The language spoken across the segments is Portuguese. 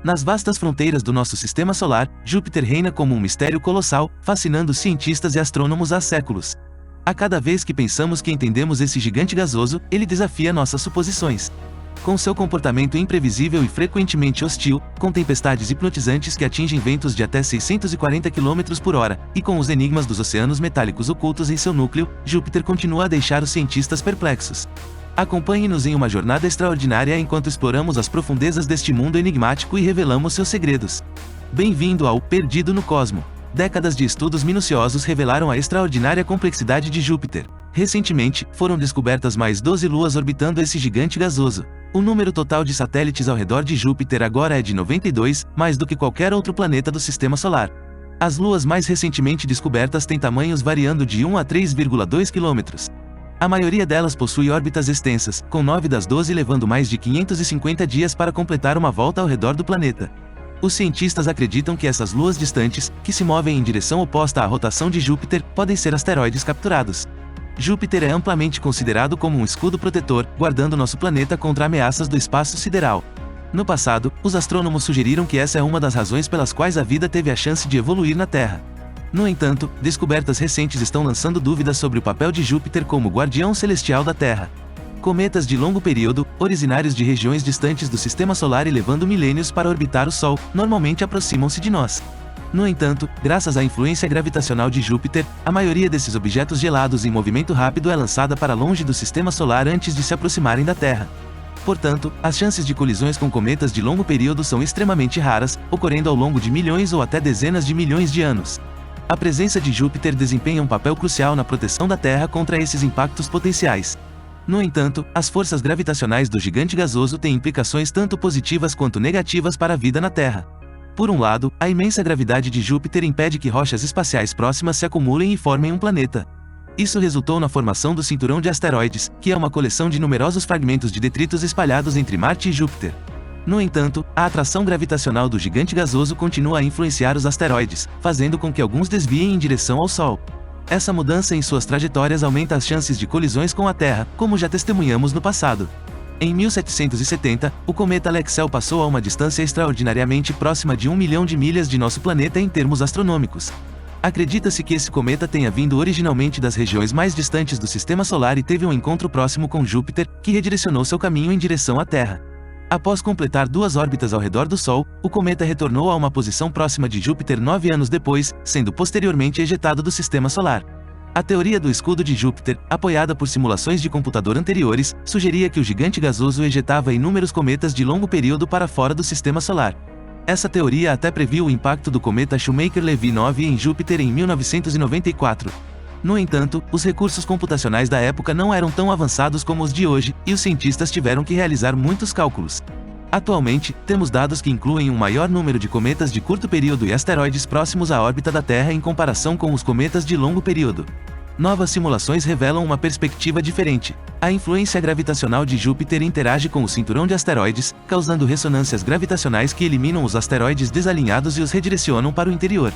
Nas vastas fronteiras do nosso sistema solar, Júpiter reina como um mistério colossal, fascinando cientistas e astrônomos há séculos. A cada vez que pensamos que entendemos esse gigante gasoso, ele desafia nossas suposições. Com seu comportamento imprevisível e frequentemente hostil, com tempestades hipnotizantes que atingem ventos de até 640 km/h, e com os enigmas dos oceanos metálicos ocultos em seu núcleo, Júpiter continua a deixar os cientistas perplexos. Acompanhe-nos em uma jornada extraordinária enquanto exploramos as profundezas deste mundo enigmático e revelamos seus segredos. Bem-vindo ao Perdido no Cosmo. Décadas de estudos minuciosos revelaram a extraordinária complexidade de Júpiter. Recentemente, foram descobertas mais 12 luas orbitando esse gigante gasoso. O número total de satélites ao redor de Júpiter agora é de 92, mais do que qualquer outro planeta do Sistema Solar. As luas mais recentemente descobertas têm tamanhos variando de 1 a 3,2 km. A maioria delas possui órbitas extensas, com 9 das 12 levando mais de 550 dias para completar uma volta ao redor do planeta. Os cientistas acreditam que essas luas distantes, que se movem em direção oposta à rotação de Júpiter, podem ser asteroides capturados. Júpiter é amplamente considerado como um escudo protetor, guardando nosso planeta contra ameaças do espaço sideral. No passado, os astrônomos sugeriram que essa é uma das razões pelas quais a vida teve a chance de evoluir na Terra. No entanto, descobertas recentes estão lançando dúvidas sobre o papel de Júpiter como guardião celestial da Terra. Cometas de longo período, originários de regiões distantes do Sistema Solar e levando milênios para orbitar o Sol, normalmente aproximam-se de nós. No entanto, graças à influência gravitacional de Júpiter, a maioria desses objetos gelados em movimento rápido é lançada para longe do Sistema Solar antes de se aproximarem da Terra. Portanto, as chances de colisões com cometas de longo período são extremamente raras, ocorrendo ao longo de milhões ou até dezenas de milhões de anos. A presença de Júpiter desempenha um papel crucial na proteção da Terra contra esses impactos potenciais. No entanto, as forças gravitacionais do gigante gasoso têm implicações tanto positivas quanto negativas para a vida na Terra. Por um lado, a imensa gravidade de Júpiter impede que rochas espaciais próximas se acumulem e formem um planeta. Isso resultou na formação do cinturão de asteroides, que é uma coleção de numerosos fragmentos de detritos espalhados entre Marte e Júpiter. No entanto, a atração gravitacional do gigante gasoso continua a influenciar os asteroides, fazendo com que alguns desviem em direção ao Sol. Essa mudança em suas trajetórias aumenta as chances de colisões com a Terra, como já testemunhamos no passado. Em 1770, o cometa Lexell passou a uma distância extraordinariamente próxima de 1 milhão de milhas de nosso planeta em termos astronômicos. Acredita-se que esse cometa tenha vindo originalmente das regiões mais distantes do Sistema Solar e teve um encontro próximo com Júpiter, que redirecionou seu caminho em direção à Terra. Após completar 2 órbitas ao redor do Sol, o cometa retornou a uma posição próxima de Júpiter 9 anos depois, sendo posteriormente ejetado do Sistema Solar. A teoria do escudo de Júpiter, apoiada por simulações de computador anteriores, sugeria que o gigante gasoso ejetava inúmeros cometas de longo período para fora do Sistema Solar. Essa teoria até previu o impacto do cometa Shoemaker-Levy 9 em Júpiter em 1994. No entanto, os recursos computacionais da época não eram tão avançados como os de hoje, e os cientistas tiveram que realizar muitos cálculos. Atualmente, temos dados que incluem um maior número de cometas de curto período e asteroides próximos à órbita da Terra em comparação com os cometas de longo período. Novas simulações revelam uma perspectiva diferente. A influência gravitacional de Júpiter interage com o cinturão de asteroides, causando ressonâncias gravitacionais que eliminam os asteroides desalinhados e os redirecionam para o interior.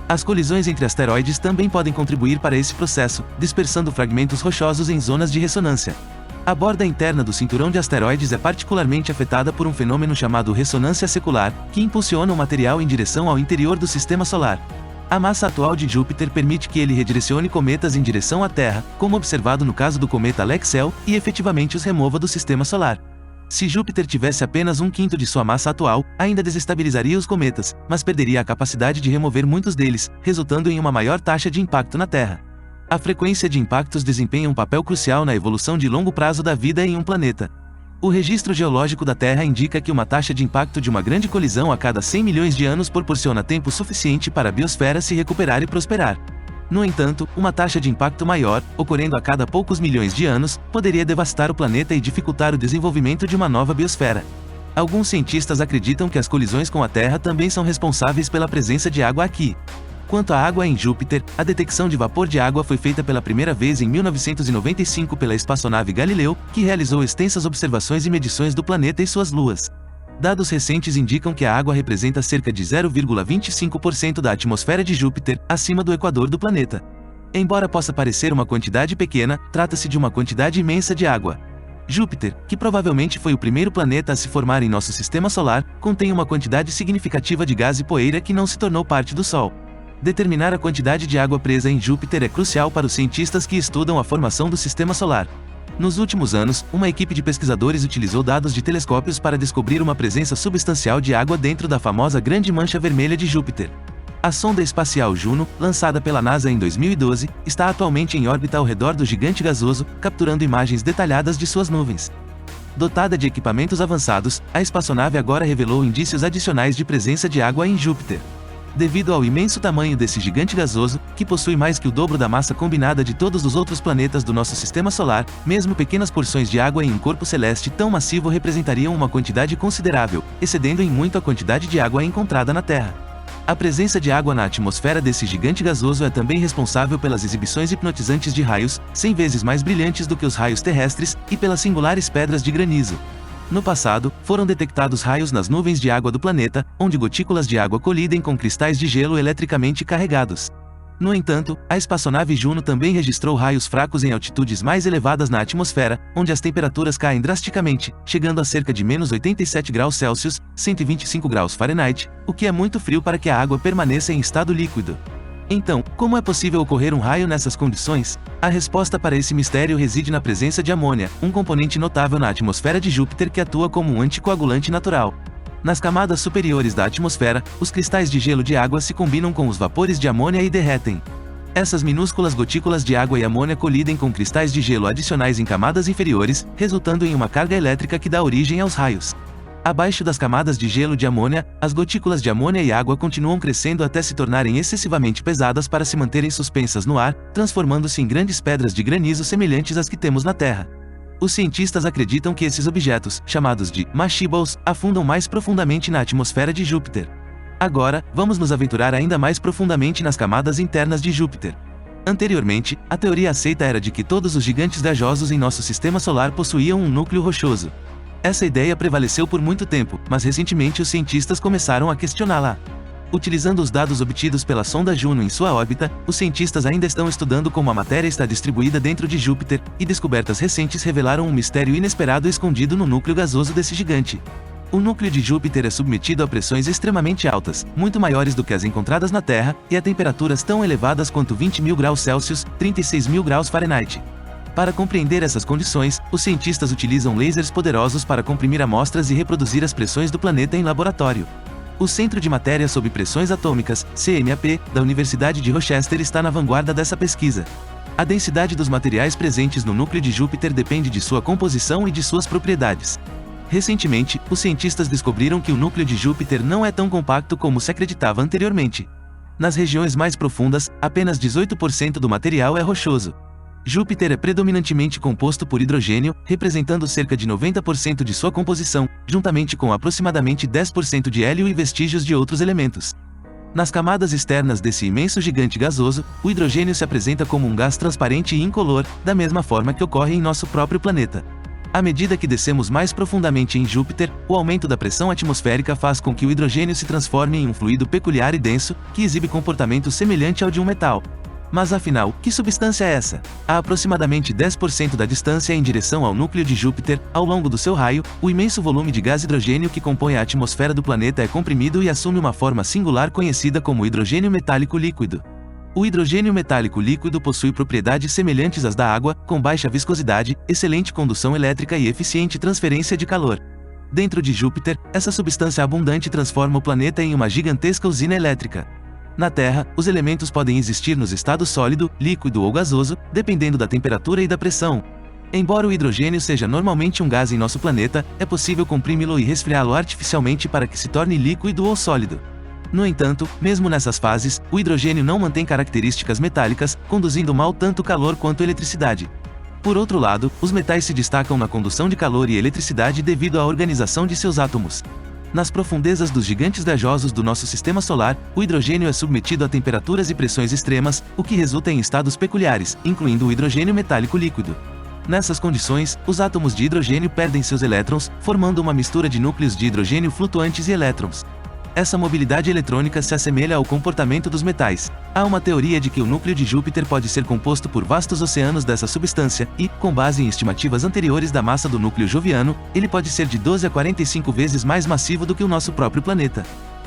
As colisões entre asteroides também podem contribuir para esse processo, dispersando fragmentos rochosos em zonas de ressonância. A borda interna do cinturão de asteroides é particularmente afetada por um fenômeno chamado ressonância secular, que impulsiona o material em direção ao interior do Sistema Solar. A massa atual de Júpiter permite que ele redirecione cometas em direção à Terra, como observado no caso do cometa Lexell, e efetivamente os remova do Sistema Solar. Se Júpiter tivesse apenas 1/5 de sua massa atual, ainda desestabilizaria os cometas, mas perderia a capacidade de remover muitos deles, resultando em uma maior taxa de impacto na Terra. A frequência de impactos desempenha um papel crucial na evolução de longo prazo da vida em um planeta. O registro geológico da Terra indica que uma taxa de impacto de uma grande colisão a cada 100 milhões de anos proporciona tempo suficiente para a biosfera se recuperar e prosperar. No entanto, uma taxa de impacto maior, ocorrendo a cada poucos milhões de anos, poderia devastar o planeta e dificultar o desenvolvimento de uma nova biosfera. Alguns cientistas acreditam que as colisões com a Terra também são responsáveis pela presença de água aqui. Quanto à água em Júpiter, a detecção de vapor de água foi feita pela primeira vez em 1995 pela espaçonave Galileu, que realizou extensas observações e medições do planeta e suas luas. Dados recentes indicam que a água representa cerca de 0,25% da atmosfera de Júpiter, acima do equador do planeta. Embora possa parecer uma quantidade pequena, trata-se de uma quantidade imensa de água. Júpiter, que provavelmente foi o primeiro planeta a se formar em nosso sistema solar, contém uma quantidade significativa de gás e poeira que não se tornou parte do Sol. Determinar a quantidade de água presa em Júpiter é crucial para os cientistas que estudam a formação do sistema solar. Nos últimos anos, uma equipe de pesquisadores utilizou dados de telescópios para descobrir uma presença substancial de água dentro da famosa Grande Mancha Vermelha de Júpiter. A sonda espacial Juno, lançada pela NASA em 2012, está atualmente em órbita ao redor do gigante gasoso, capturando imagens detalhadas de suas nuvens. Dotada de equipamentos avançados, a espaçonave agora revelou indícios adicionais de presença de água em Júpiter. Devido ao imenso tamanho desse gigante gasoso, que possui mais que o dobro da massa combinada de todos os outros planetas do nosso sistema solar, mesmo pequenas porções de água em um corpo celeste tão massivo representariam uma quantidade considerável, excedendo em muito a quantidade de água encontrada na Terra. A presença de água na atmosfera desse gigante gasoso é também responsável pelas exibições hipnotizantes de raios, 100 vezes mais brilhantes do que os raios terrestres, e pelas singulares pedras de granizo. No passado, foram detectados raios nas nuvens de água do planeta, onde gotículas de água colidem com cristais de gelo eletricamente carregados. No entanto, a espaçonave Juno também registrou raios fracos em altitudes mais elevadas na atmosfera, onde as temperaturas caem drasticamente, chegando a cerca de menos 87 graus Celsius, 125 graus Fahrenheit, o que é muito frio para que a água permaneça em estado líquido. Então, como é possível ocorrer um raio nessas condições? A resposta para esse mistério reside na presença de amônia, um componente notável na atmosfera de Júpiter que atua como um anticoagulante natural. Nas camadas superiores da atmosfera, os cristais de gelo de água se combinam com os vapores de amônia e derretem. Essas minúsculas gotículas de água e amônia colidem com cristais de gelo adicionais em camadas inferiores, resultando em uma carga elétrica que dá origem aos raios. Abaixo das camadas de gelo de amônia, as gotículas de amônia e água continuam crescendo até se tornarem excessivamente pesadas para se manterem suspensas no ar, transformando-se em grandes pedras de granizo semelhantes às que temos na Terra. Os cientistas acreditam que esses objetos, chamados de Mashiballs, afundam mais profundamente na atmosfera de Júpiter. Agora, vamos nos aventurar ainda mais profundamente nas camadas internas de Júpiter. Anteriormente, a teoria aceita era de que todos os gigantes gasosos em nosso sistema solar possuíam um núcleo rochoso. Essa ideia prevaleceu por muito tempo, mas recentemente os cientistas começaram a questioná-la. Utilizando os dados obtidos pela sonda Juno em sua órbita, os cientistas ainda estão estudando como a matéria está distribuída dentro de Júpiter, e descobertas recentes revelaram um mistério inesperado escondido no núcleo gasoso desse gigante. O núcleo de Júpiter é submetido a pressões extremamente altas, muito maiores do que as encontradas na Terra, e a temperaturas tão elevadas quanto 20.000 graus Celsius, 36.000 graus Fahrenheit. Para compreender essas condições, os cientistas utilizam lasers poderosos para comprimir amostras e reproduzir as pressões do planeta em laboratório. O Centro de Matéria sob Pressões Atômicas, CMAP, da Universidade de Rochester está na vanguarda dessa pesquisa. A densidade dos materiais presentes no núcleo de Júpiter depende de sua composição e de suas propriedades. Recentemente, os cientistas descobriram que o núcleo de Júpiter não é tão compacto como se acreditava anteriormente. Nas regiões mais profundas, apenas 18% do material é rochoso. Júpiter é predominantemente composto por hidrogênio, representando cerca de 90% de sua composição, juntamente com aproximadamente 10% de hélio e vestígios de outros elementos. Nas camadas externas desse imenso gigante gasoso, o hidrogênio se apresenta como um gás transparente e incolor, da mesma forma que ocorre em nosso próprio planeta. À medida que descemos mais profundamente em Júpiter, o aumento da pressão atmosférica faz com que o hidrogênio se transforme em um fluido peculiar e denso, que exibe comportamento semelhante ao de um metal. Mas afinal, que substância é essa? A aproximadamente 10% da distância em direção ao núcleo de Júpiter, ao longo do seu raio, o imenso volume de gás hidrogênio que compõe a atmosfera do planeta é comprimido e assume uma forma singular conhecida como hidrogênio metálico líquido. O hidrogênio metálico líquido possui propriedades semelhantes às da água, com baixa viscosidade, excelente condução elétrica e eficiente transferência de calor. Dentro de Júpiter, essa substância abundante transforma o planeta em uma gigantesca usina elétrica. Na Terra, os elementos podem existir nos estados sólido, líquido ou gasoso, dependendo da temperatura e da pressão. Embora o hidrogênio seja normalmente um gás em nosso planeta, é possível comprimi-lo e resfriá-lo artificialmente para que se torne líquido ou sólido. No entanto, mesmo nessas fases, o hidrogênio não mantém características metálicas, conduzindo mal tanto calor quanto eletricidade. Por outro lado, os metais se destacam na condução de calor e eletricidade devido à organização de seus átomos. Nas profundezas dos gigantes gasosos do nosso sistema solar, o hidrogênio é submetido a temperaturas e pressões extremas, o que resulta em estados peculiares, incluindo o hidrogênio metálico líquido. Nessas condições, os átomos de hidrogênio perdem seus elétrons, formando uma mistura de núcleos de hidrogênio flutuantes e elétrons. Essa mobilidade eletrônica se assemelha ao comportamento dos metais. Há uma teoria de que o núcleo de Júpiter pode ser composto por vastos oceanos dessa substância e, com base em estimativas anteriores da massa do núcleo joviano, ele pode ser de 12 a 45 vezes mais massivo do que o nosso próprio planeta.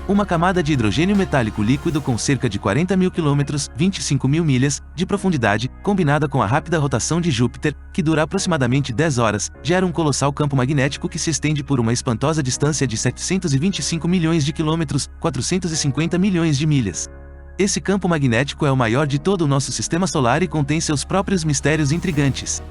Uma camada de hidrogênio metálico líquido com cerca de 40 mil quilômetros, 25 mil milhas, de profundidade, combinada com a rápida rotação de Júpiter, que dura aproximadamente 10 horas, gera um colossal campo magnético que se estende por uma espantosa distância de 725 milhões de quilômetros, 450 milhões de milhas. Esse campo magnético é o maior de todo o nosso sistema solar e contém seus próprios mistérios intrigantes.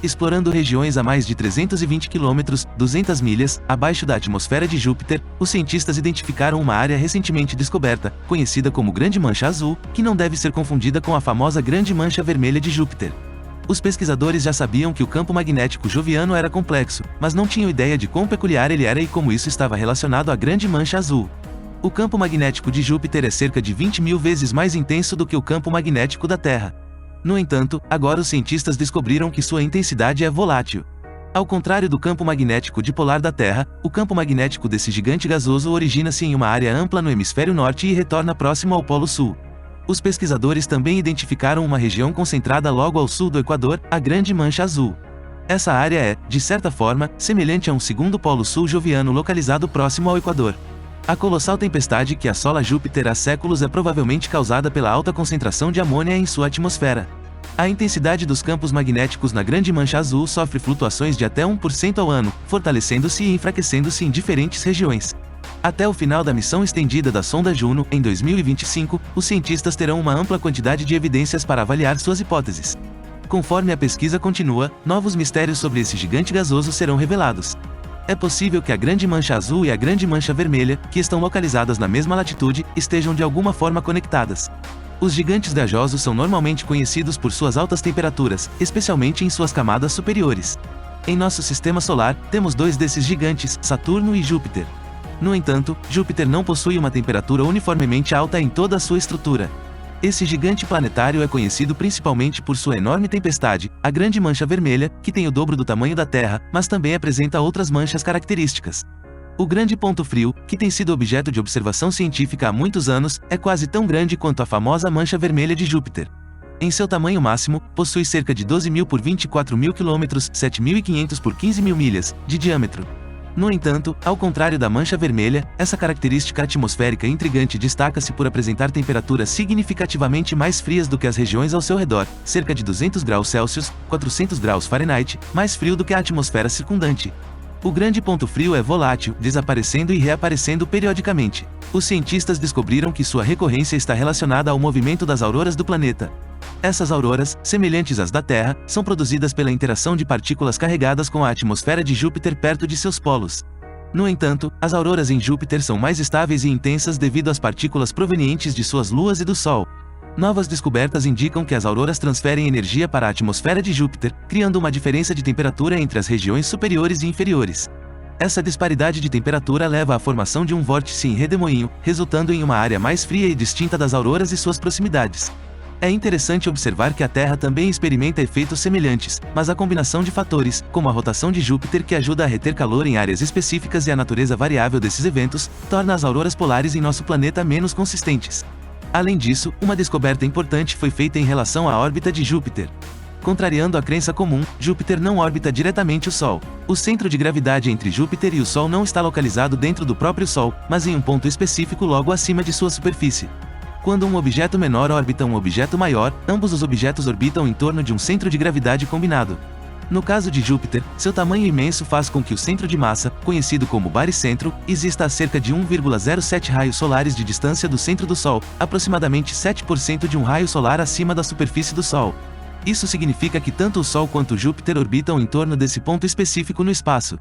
Explorando regiões a mais de 320 km, 200 milhas, abaixo da atmosfera de Júpiter, os cientistas identificaram uma área recentemente descoberta, conhecida como Grande Mancha Azul, que não deve ser confundida com a famosa Grande Mancha Vermelha de Júpiter. Os pesquisadores já sabiam que o campo magnético joviano era complexo, mas não tinham ideia de quão peculiar ele era e como isso estava relacionado à Grande Mancha Azul. O campo magnético de Júpiter é cerca de 20 mil vezes mais intenso do que o campo magnético da Terra. No entanto, agora os cientistas descobriram que sua intensidade é volátil. Ao contrário do campo magnético dipolar da Terra, o campo magnético desse gigante gasoso origina-se em uma área ampla no hemisfério norte e retorna próximo ao Polo Sul. Os pesquisadores também identificaram uma região concentrada logo ao sul do Equador, a Grande Mancha Azul. Essa área é, de certa forma, semelhante a um segundo Polo Sul joviano localizado próximo ao Equador. A colossal tempestade que assola Júpiter há séculos é provavelmente causada pela alta concentração de amônia em sua atmosfera. A intensidade dos campos magnéticos na Grande Mancha Azul sofre flutuações de até 1% ao ano, fortalecendo-se e enfraquecendo-se em diferentes regiões. Até o final da missão estendida da sonda Juno, em 2025, os cientistas terão uma ampla quantidade de evidências para avaliar suas hipóteses. Conforme a pesquisa continua, novos mistérios sobre esse gigante gasoso serão revelados. É possível que a Grande Mancha Azul e a Grande Mancha Vermelha, que estão localizadas na mesma latitude, estejam de alguma forma conectadas. Os gigantes gasosos são normalmente conhecidos por suas altas temperaturas, especialmente em suas camadas superiores. Em nosso sistema solar, temos dois desses gigantes, Saturno e Júpiter. No entanto, Júpiter não possui uma temperatura uniformemente alta em toda a sua estrutura. Esse gigante planetário é conhecido principalmente por sua enorme tempestade, a Grande Mancha Vermelha, que tem o dobro do tamanho da Terra, mas também apresenta outras manchas características. O Grande Ponto Frio, que tem sido objeto de observação científica há muitos anos, é quase tão grande quanto a famosa Mancha Vermelha de Júpiter. Em seu tamanho máximo, possui cerca de 12.000 por 24.000 km, 7.500 por 15.000 milhas, de diâmetro. No entanto, ao contrário da Mancha Vermelha, essa característica atmosférica intrigante destaca-se por apresentar temperaturas significativamente mais frias do que as regiões ao seu redor, cerca de 200 graus Celsius, 400 graus Fahrenheit, mais frio do que a atmosfera circundante. O Grande Ponto Frio é volátil, desaparecendo e reaparecendo periodicamente. Os cientistas descobriram que sua recorrência está relacionada ao movimento das auroras do planeta. Essas auroras, semelhantes às da Terra, são produzidas pela interação de partículas carregadas com a atmosfera de Júpiter perto de seus polos. No entanto, as auroras em Júpiter são mais estáveis e intensas devido às partículas provenientes de suas luas e do Sol. Novas descobertas indicam que as auroras transferem energia para a atmosfera de Júpiter, criando uma diferença de temperatura entre as regiões superiores e inferiores. Essa disparidade de temperatura leva à formação de um vórtice em redemoinho, resultando em uma área mais fria e distinta das auroras e suas proximidades. É interessante observar que a Terra também experimenta efeitos semelhantes, mas a combinação de fatores, como a rotação de Júpiter que ajuda a reter calor em áreas específicas e a natureza variável desses eventos, torna as auroras polares em nosso planeta menos consistentes. Além disso, uma descoberta importante foi feita em relação à órbita de Júpiter. Contrariando a crença comum, Júpiter não orbita diretamente o Sol. O centro de gravidade entre Júpiter e o Sol não está localizado dentro do próprio Sol, mas em um ponto específico logo acima de sua superfície. Quando um objeto menor orbita um objeto maior, ambos os objetos orbitam em torno de um centro de gravidade combinado. No caso de Júpiter, seu tamanho imenso faz com que o centro de massa, conhecido como baricentro, exista a cerca de 1,07 raios solares de distância do centro do Sol, aproximadamente 7% de um raio solar acima da superfície do Sol. Isso significa que tanto o Sol quanto Júpiter orbitam em torno desse ponto específico no espaço.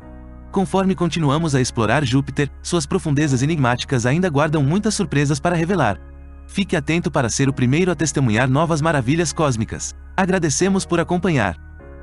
Conforme continuamos a explorar Júpiter, suas profundezas enigmáticas ainda guardam muitas surpresas para revelar. Fique atento para ser o primeiro a testemunhar novas maravilhas cósmicas. Agradecemos por acompanhar.